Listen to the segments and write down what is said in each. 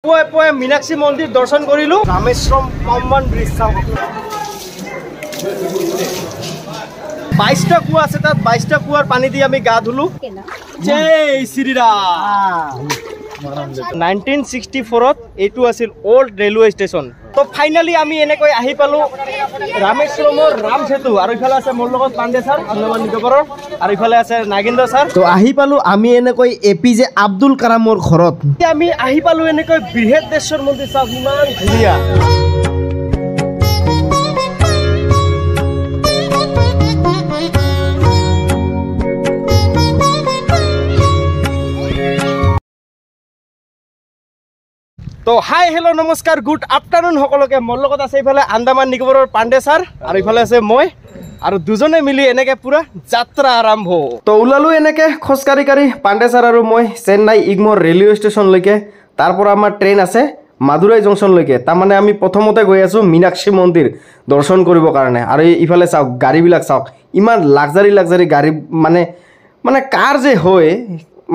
পুৱাই মীনাক্ষী মন্দিৰ দৰ্শন কৰিলো ৰামেশ্বৰম পাম্বান ব্ৰিজ চাওক 22টা কুয়া আছে তাত 22টা কুয়াৰ পানী দি আমি গা ধুলো জয় শ্ৰীৰাম 1964 এইটো আছিল ওল্ড ৰেলৱে ষ্টেচন তো ফাইনালি আমি এনেকৈ আহি পালো ৰামেশ্বৰমৰ ৰাম সেতু আৰু ইফালে আছে মোৰ লগত পাণ্ডে ছাৰ আন্দামান নিকোবৰৰ আৰু ইফালে আছে নাগেন্দ্ৰ ছাৰ তো আহি পালো আমি এনেকৈ এপিজে আব্দুল কালামৰ ঘৰত আমি আহি পালো এনেকৈ বৃহদেশ্বৰ মন্দিৰ চাওক ইমান ধুনীয়া তো হাই হেল্ল' নমস্কাৰ গুড আফটাৰনুন সকলোকে মোৰ লগত আছে ইফালে আন্দামান নিকোবৰৰ পাণ্ডে ছাৰ আৰু ইফালে আছে মই আৰু দুজনে মিলি এনেকে পুৰা যাত্ৰা আৰম্ভ তো ওলালো এনেকে খোজকাঢ়ি পাণ্ডে ছাৰ আৰু মই চেন্নাই ইগমোৰ ৰেলৱে ষ্টেচনলৈকে তাৰ পৰা আমাৰ ট্ৰেইন আছে মাদুৰাই জংচনলৈকে তাৰমানে আমি প্ৰথমতে গৈ আছো মীনাক্ষী মন্দিৰ দৰ্শন কৰিবৰ কাৰণে আৰু ইফালে চাওক গাড়ীবিলাক চাওক ইমান লাক্সাৰি গাড়ী মানে কাৰ যে হয়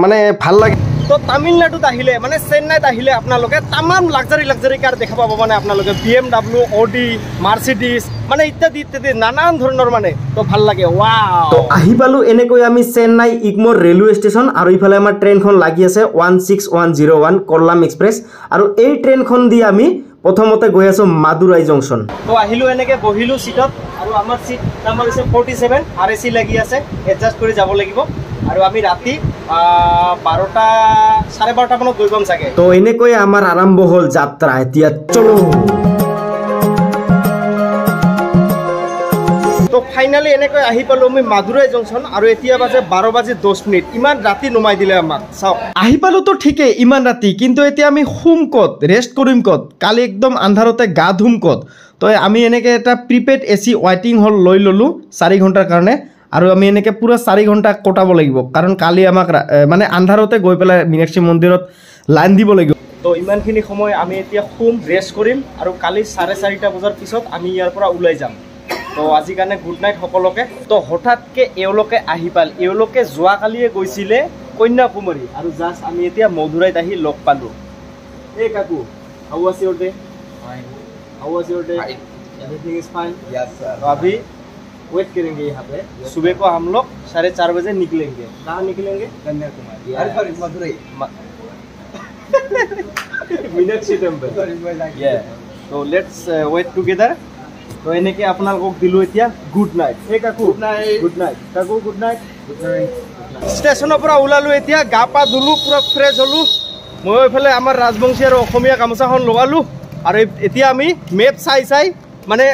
মানে ভাল লাগে তো তামিলনাডুত আহিলে মানে চেন্নাইত আহিলে আপোনালোকে তামাম লাক্সাৰি কাৰ দেখা পাব মানে আপোনালোকে BMW অডি মাৰ্চিডিজ মানে ইত্যাদি নানান ধৰণৰ মানে তো ভাল লাগে ওয়াও তো আহি পালো এনেকৈ আমি চেন্নাই ইগমোৰ ৰেলৱে ষ্টেচন আৰু ইফালে আমাৰ ট্ৰেইনখন লাগি আছে 16101 কল্লাম এক্সপ্ৰেছ আৰু এই ট্ৰেইনখন দি আমি প্ৰথমতে গৈ আছো মাদুৰাই জংচন তো আহিলো এনেকে বহিলো সিটত আৰু আমাৰ সিট নাম্বাৰ আছে 47 RAC লাগি আছে এডজাস্ট কৰি যাব লাগিব আৰু আমি ৰাতি 12টা 12:30 মানত গৈ পাম চাগে তো এনেকৈ আমাৰ আৰম্ভ হ'ল যাত্ৰা এতিয়া চলো তো ফাইনালি এনেকৈ আহি পালো আমি মাদুৰাই জংচন আৰু এতিয়া বাজে 12:10 ইমান ৰাতি নমাই দিলে আমাক চাওক আহি পালো তো ঠিকে ইমান ৰাতি কিন্তু এতিয়া আমি শুম কত ৰেষ্ট কৰিম কত কালি একদম আন্ধাৰতে গা ধুম কত তো আমি এনেকে এটা প্ৰিপেড AC ৱাইটিং হল লৈ ললো 4 ঘণ্টাৰ কাৰণে আৰু আমি এনেকে পুৰা 4 ঘণ্টা কটাব লাগিব কাৰণ কালি আমাক মানে আন্ধাৰতে গৈ পেলাই মীনাক্ষী মন্দিৰত লাইন দিব লাগিব তো ইমানখিনি সময় আমি এতিয়া শুম ৰেষ্ট কৰিম আৰু কালি 4:30 বজাৰ পিছত আমি ইয়াৰ পৰা ওলাই যাম তো আজি কাৰণে গুড নাইট সকলোকে তো হঠাৎকে এওঁলোকে আহি পাল এওঁলোকে যোৱাকালিয়ে গৈছিলে কন্যাকুমাৰী আৰু জাষ্ট আমি এতিয়া মধুৰাইত আহি লগ পালো এই কাকু how was your day fine how was your day everything is fine yes sir तो अभी वेट करेंगे यहाँ पे सुबह को हम लोग 4:30 बजे निकलेंगे कहाँ निकलेंगे कन्याकुमारी अरे मदुरई मीनाक्षी टेम्पल तो लेट्स वेट टुगेदर तो এনেকে আপোনালোকক দিলো এতিয়া গুড নাইট হে কাকু গুড নাইট কাকু গুড নাইট ষ্টেচনৰ পৰা ওলালো এতিয়া গা পা ধুলো পুৰা ফ্ৰেছ হলো মই এইফালে আমাৰ ৰাজবংশী আৰু অসমীয়া গামোচাখন লগালো আৰু এতিয়া আমি মেপ চাই মানে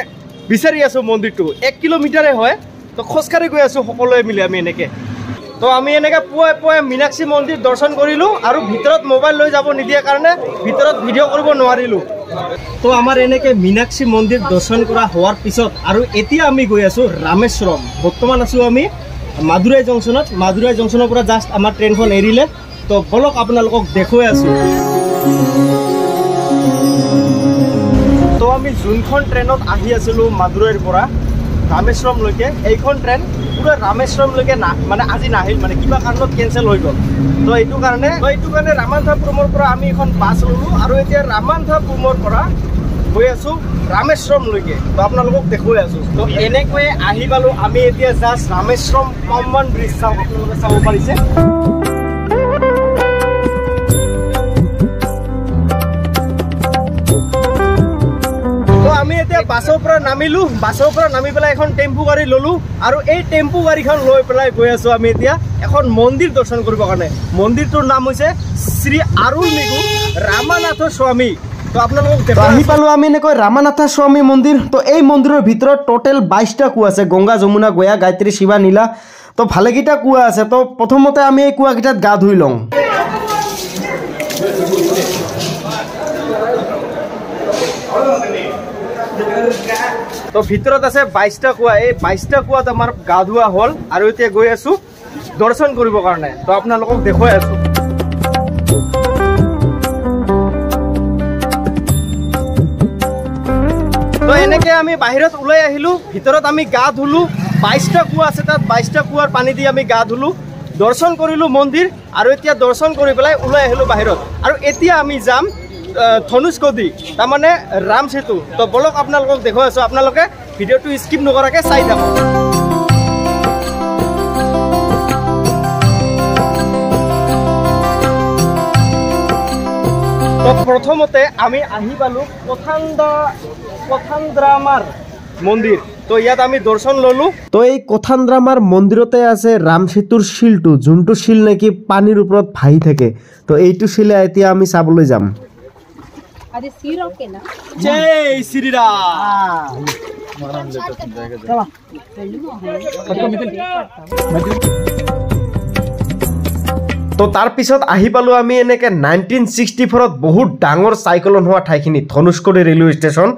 বিচাৰি আছো মন্দিৰটো 1 কিলোমিটাৰে হয় তো খোজকাঢ়ি গৈ আছো সকলোৱে মিলি আমি এনেকে তো আমি এনেকে পুৱাই মীনাক্ষী মন্দিৰ দৰ্শন কৰিলো আৰু ভিতৰত মোবাইল লৈ যাব নিদিয়া কাৰণে ভিতৰত ভিডিঅ' কৰিব নোৱাৰিলো তো আমাৰ এনেকে মীনাক্ষী মন্দিৰ দৰ্শন কৰা হোৱাৰ পিছত আৰু এতিয়া আমি গৈ আছো ৰামেশ্বৰম বৰ্তমান আছো আমি মাদুৰাই জংচনৰ পৰা জাষ্ট আমাৰ ট্ৰেইনখন এৰিলে তো বলক আপোনালোকক দেখুৱাই আছো তো আমি যোনখন ট্ৰেইনত আহি আছিলো মাদুৰাইৰ পৰা ৰামেশ্বৰমলৈকে এইখন ট্ৰেইন পুৰা ৰামেশ্বৰমলৈকে মানে আজি নাহিল মানে কিবা কাৰণত কেনসেল হৈ গ'ল তো এইটো কাৰণে ৰামান্ধাপুৰমৰ পৰা আমি এখন বাছ ললো আৰু এতিয়া ৰামান্ধাপুৰমৰ পৰা গৈ আছো ৰামেশ্বৰমলৈকে তো আপোনালোকক দেখুৱাই আছো তো এনেকৈ আহি পালো আমি এতিয়া জাষ্ট ৰামেশ্বৰম পাম্বান ব্ৰিজ আপোনালোকে চাব পাৰিছে আমি এতিয়া বাছৰ পৰা নামি পেলাই এখন টেম্পু গাড়ী ললো আৰু এই টেম্পু গাড়ীখন লৈ পেলাই গৈ আছো আমি এতিয়া এখন মন্দিৰ দৰ্শন কৰিবৰ কাৰণে মন্দিৰটোৰ নাম হৈছে শ্ৰী আৰুলনিগু ৰামানাথ স্বামী তো আপোনালোকক আহি পালো আমি এনেকৈ ৰামানাথ স্বামী মন্দিৰ তো এই মন্দিৰৰ ভিতৰত টোটেল 22টা কুয়া আছে গংগা যমুনা গয়া গায়ত্ৰী শিৱা নীলা তো ভালেকেইটা কুয়া আছে তো প্ৰথমতে আমি এই কুয়াকেইটাত গা ধুই লওঁ তো ভিতৰত আছে 22টা কুয়া এই 22টা কুয়াত আমাৰ গা ধোৱা হল আৰু এতিয়া গৈ আছো দৰ্শন কৰিবৰ কাৰণে তো আপোনালোকক দেখুৱাই আছো তো এনেকে আমি বাহিৰত ওলাই আহিলো ভিতৰত আমি গা ধুলো 22টা কুয়া আছে তাত 22টা কুয়াৰ পানী দি আমি গা ধুলো দৰ্শন কৰিলো মন্দিৰ আৰু এতিয়া দৰ্শন কৰি পেলাই ওলাই আহিলো বাহিৰত আৰু এতিয়া আমি যাম ধনুষ্কোটি তাৰমানে ৰাম সেতু তো বলক আপোনালোকক দেখুৱাই আছো আপোনালোকে ভিডিঅ'টো স্কিপ নকৰাকৈ চাই থাকক তো প্ৰথমতে আমি আহি পালো কথান্দ্ৰামাৰ মন্দিৰ তো ইয়াত আমি দৰ্শন ললো তো এই কথান্দ্ৰামাৰ মন্দিৰতে আছে ৰাম সেতুৰ শিলটো যোনটো শিল নেকি পানীৰ ওপৰত ভাহি থাকে তো এইটো শিলে এতিয়া আমি চাবলৈ যাম अरे सिर ओके ना जय श्री राम তো তাৰ পিছত আহি পালো আমি এনেকে 1964 ত বহুত ডাঙৰ সাইক্লোন হোৱা ঠাইখিনি ধনুষ্কোটি ৰেলৱে ষ্টেচন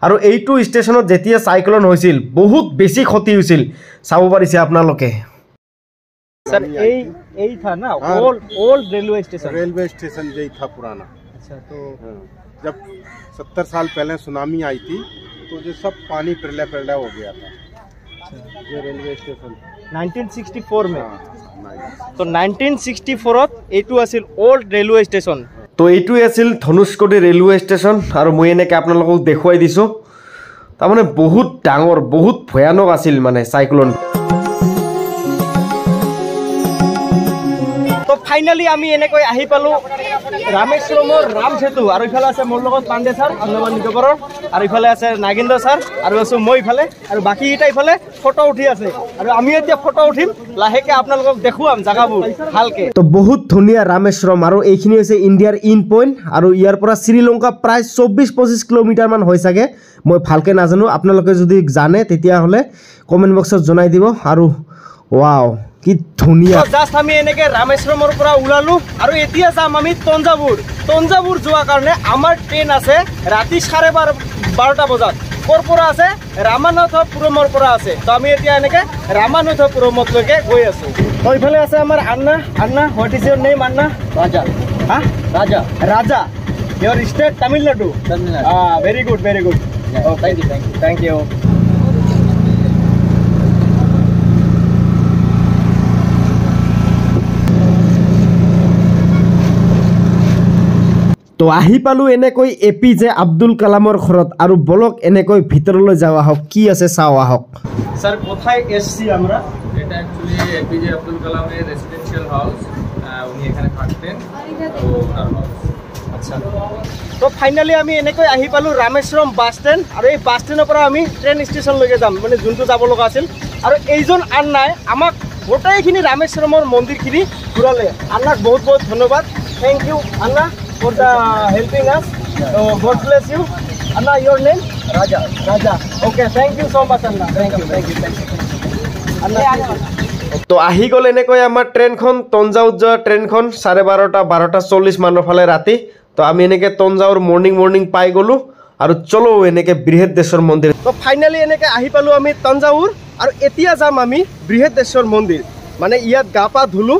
আৰু এইটো ষ্টেচনত যেতিয়া সাইক্লোন হৈছিল বহুত বেছি ক্ষতি হৈছিল চাব পাৰিছে আপোনালোকে सर এই था ना ओल्ड रेलवे स्टेशन यही था पुराना अच्छा तो जब 70 साल पहले सुनामी आई थी तो जो सब पानी पिरला हो गया था ये रेलवे स्टेशन 1964 में तो 1964 এইটো আছিল ওল্ড ৰেলৱে ষ্টেচন তো এইটো আছিল ধনুষ্কোটি ৰেলৱে ষ্টেচন আৰু মই এনেকৈ আপোনালোকক দেখুৱাই দিছো তাৰমানে বহুত ডাঙৰ বহুত ভয়ানক আছিল মানে সাইক্লোন তো ফাইনালি আমি এনেকৈ আহি পালো ৰামেশ্বৰমৰ ৰাম সেতু আৰু ইফালে আছে মোৰ লগত পাণ্ডে ছাৰ আন্দামান নিকোবৰৰ আৰু ইফালে আছে নাগেন্দ্ৰ ছাৰ আৰু আছো মই ইফালে আৰু বাকি এটা ইফালে ফটো উঠি আছে আৰু আমি এতিয়া ফটো উঠিম লাহেকে আপোনালোকক দেখুৱাম জাগাবোৰ ভালকে তো বহুত ধুনীয়া ৰামেশ্বৰম আৰু এইখিনি হৈছে ইণ্ডিয়াৰ ইন পইণ্ট আৰু ইয়াৰ পৰা শ্ৰীলংকা প্ৰায় 24-25 কিলোমিটাৰ মান হৈ থাকে মই ভালকে নাজানো আপোনালোকে যদি জানে তেতিয়া হলে কমেন্ট বক্সত জনাই দিব আৰু ওয়াও কি ধুনীয়া জাস্ট আমি এনেকে ৰামেশ্বৰমৰ পৰা ওলালো আৰু এতিয়া যাম আমি তঞ্জাবুৰ যোৱাৰ কাৰণে আমাৰ ট্ৰেইন আছে ৰাতি 12:30 বজাত কৰ পৰা আছে ৰামানাথপুৰমৰ পৰা আছে তো আমি এতিয়া এনেকে ৰামানাথপুৰমলৈকে গৈ আছো তো ইফালে আছে আমাৰ Anna what is Euro name Anna Raja your state Tamil Nadu very good oh thank you তো আহি পালো এনেকৈ এপিজে আব্দুল কালামৰ ঘৰত আৰু বলক এনেকৈ ভিতৰলৈ যাওয়া হোক কি আছে চাওয়া হোক স্যার কোথায় এসছি আমরা এটা অ্যাকচুয়ালি এপিজে আব্দুল কালামের রেসিডেন্সিয়াল হাউস উনি এখানে থাকতেন তো ওনার হাউস আচ্ছা তো ফাইনালি আমি এনেকৈ আহি পালো ৰামেশ্বৰম বাস ষ্টেণ্ড আৰু এই বাস ষ্টেণ্ডৰ পৰা আমি ট্ৰেইন ষ্টেচনলৈকে যাম মানে যোনটো যাব লগা আছিল আৰু এইজন আন্নাই আমাক গোটেইখিনি ৰামেশ্বৰমৰ মন্দিৰখিনি ঘূৰালে আন্নাক বহুত বহুত ধন্যবাদ thank you Anna for the helping us so god bless you Anna your name Raja okay thank you so much Anna thank you Anna তো আহি গল এনেকৈ আমাৰ ট্ৰেইনখন তঞ্জাউৰ যোৱা ট্ৰেইনখন 12:30 মানৰ ফালে ৰাতি তো আমি এনেকৈ তঞ্জাউৰ মৰ্নিং পাই গলো আৰু চলো এনেকৈ বৃহদেশ্বৰ মন্দিৰ তো ফাইনালি এনেকৈ আহি পালো আমি তঞ্জাউৰ আৰু এতিয়া যাম আমি বৃহদেশ্বৰ মন্দিৰ মানে ইয়াত গা পা ধুলো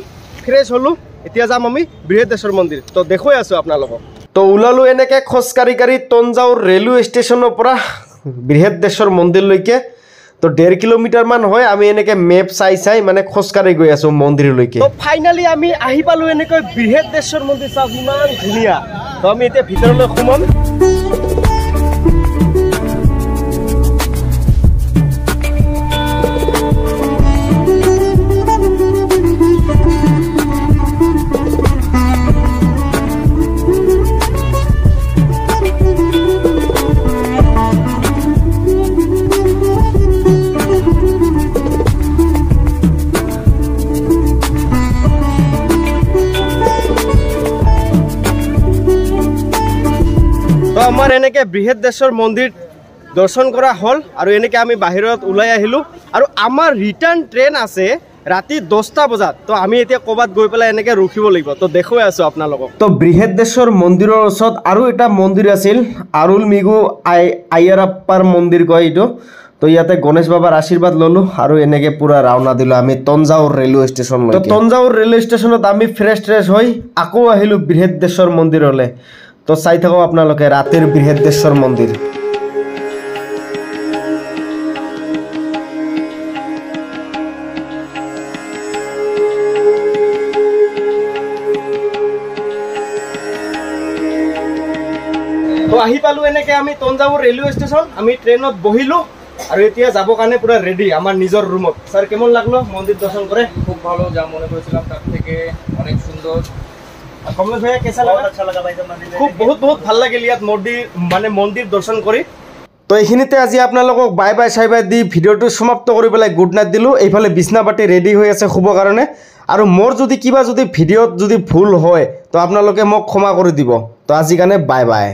ফ্ৰেছ হলো এতিয়া যাম আমি বৃহদেশ্বৰ মন্দিৰ তো দেখুৱাই আছো আপোনালোকক তো ওলালো এনেকৈ খোজকাঢ়ি তঞ্জাউৰ ৰেলৱে ষ্টেচনৰ পৰা বৃহদেশ্বৰ মন্দিৰলৈকে তো 1.5 কিলোমিটাৰ মান হয় আমি এনেকৈ মেপ চাই মানে খোজকাঢ়ি গৈ আছো মন্দিৰলৈকে তো ফাইনালি আমি আহি পালো এনেকৈ বৃহদেশ্বৰ মন্দিৰ চাওক ইমান ধুনীয়া তো আমি এতিয়া ভিতৰলৈ সোমাম আমাৰ এনেকে বৃহদেশ্বৰ মন্দিৰ দৰ্শন কৰা হল আৰু এনেকে আমি বাহিৰত ওলাই আহিলো আৰু আমাৰ ৰিটাৰ্ণ ট্ৰেইন আছে ৰাতি 10টা বজাত তো আমি এতিয়া কবাত গৈ পেলাই এনেকে ৰখিব লাগিব তো দেখুৱাই আছো আপোনালোকক তো বৃহদেশ্বৰ মন্দিৰৰ ওচৰত আৰু এটা মন্দিৰ আছিল আৰুল মিগু আয়াৰাপ্পাৰ মন্দিৰ কয় এইটো তো ইয়াতে গণেশ বাবাৰ আশীৰ্বাদ ললো আৰু এনেকে পুৰা ৰাওনা দিলো আমি তঞ্জাউৰ ৰেলৱে ষ্টেচনলৈ তো তঞ্জাউৰ ৰেলৱে ষ্টেচনত আমি ফ্ৰেছ হৈ আকৌ আহিলো বৃহদেশ্বৰ মন্দিৰলৈ তো চাই থাকো আপোনালোকে ৰাতিৰ বৃহদেশ্বৰ মন্দিৰ তো আহি পালো এনেকে আমি তঞ্জাউৰ ৰেলৱে ষ্টেচন আমি ট্ৰেইনত বহিলো আৰু এতিয়া যাব কাৰণে পুৰা ৰেডি আমাৰ নিজৰ ৰুমত স্যার কেমন লাগলো মন্দির দর্শন করে খুব ভালো, যা মনে করেছিলাম তার থেকে অনেক সুন্দর। কমলেশ ভাইয়া কেসা লাগা अच्छा लगा भाई मंदिर খুব বহুত ভাল লাগিল ইয়াত মন্দিৰ দৰ্শন কৰি তো এইখিনিতে আজি আপোনালোকক বাই বাই চাই বাই দি ভিডিঅ'টো সমাপ্ত কৰি পেলাই গুড নাইট দিলোঁ এইফালে বিছনা পাতি ৰেডি হৈ আছে শুবৰ কাৰণে আৰু মোৰ যদি কিবা যদি ভিডিঅ'ত যদি ভুল হয় তো আপোনালোকে মোক ক্ষমা কৰি দিব তো আজি কাৰণে বাই বাই।